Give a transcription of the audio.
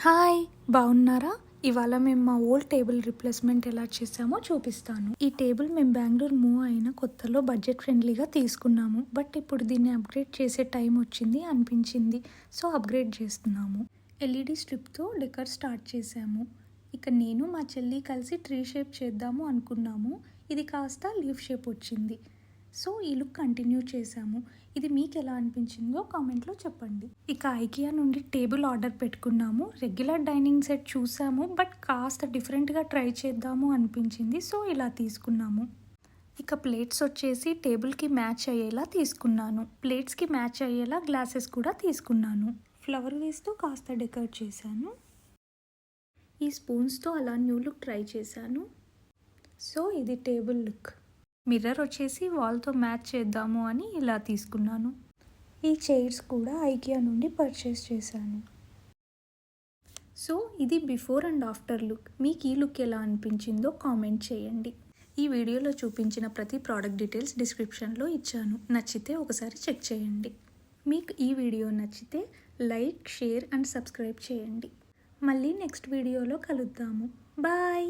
Hi, బాగున్నారా? ఇవాళ మేము మా ఓల్డ్ టేబుల్ రీప్లేస్మెంట్ ఎలా చేసామో చూపిస్తాను. ఈ టేబుల్ మేము బెంగళూరు మూవ్ అయిన కొత్తలో బడ్జెట్ ఫ్రెండ్లీగా తీసుకున్నాము. బట్ ఇప్పుడు దీన్ని అప్గ్రేడ్ చేసే టైం వచ్చింది అనిపించింది. సో అప్గ్రేడ్ చేస్తున్నాము. ఎల్ఈడి స్ట్రిప్తో డెకర్ స్టార్ట్ చేసాము. ఇక నేను మా చెల్లి కలిసి ట్రీ షేప్ చేద్దాము అనుకున్నాము. ఇది కాస్త లీఫ్ షేప్ వచ్చింది. సో ఈ లుక్ కంటిన్యూ చేసాము. ఇది మీకు ఎలా అనిపించిందో కామెంట్లో చెప్పండి. ఇక ఐకియా నుండి టేబుల్ ఆర్డర్ పెట్టుకున్నాము. రెగ్యులర్ డైనింగ్ సెట్ చూసాము, బట్ కాస్త డిఫరెంట్గా ట్రై చేద్దాము అనిపించింది. సో ఇలా తీసుకున్నాము. ఇక ప్లేట్స్ వచ్చేసి టేబుల్కి మ్యాచ్ అయ్యేలా తీసుకున్నాను. ప్లేట్స్కి మ్యాచ్ అయ్యేలా గ్లాసెస్ కూడా తీసుకున్నాను. ఫ్లవర్ వేస్తో కాస్త డెకరేట్ చేశాను. ఈ స్పూన్స్తో అలా న్యూ లుక్ ట్రై చేశాను. సో ఇది టేబుల్ లుక్. మిర్రర్ వచ్చేసి వాల్తో మ్యాచ్ చేద్దాము అని ఇలా తీసుకున్నాను. ఈ చైర్స్ కూడా ఐకియా నుండి పర్చేస్ చేశాను. సో ఇది బిఫోర్ అండ్ ఆఫ్టర్ లుక్. మీకు ఈ లుక్ ఎలా అనిపించిందో కామెంట్ చేయండి. ఈ వీడియోలో చూపించిన ప్రతి ప్రోడక్ట్ డీటెయిల్స్ డిస్క్రిప్షన్లో ఇచ్చాను. నచ్చితే ఒకసారి చెక్ చేయండి. మీకు ఈ వీడియో నచ్చితే లైక్, షేర్ అండ్ సబ్స్క్రైబ్ చేయండి. మళ్ళీ నెక్స్ట్ వీడియోలో కలుద్దాము. బాయ్.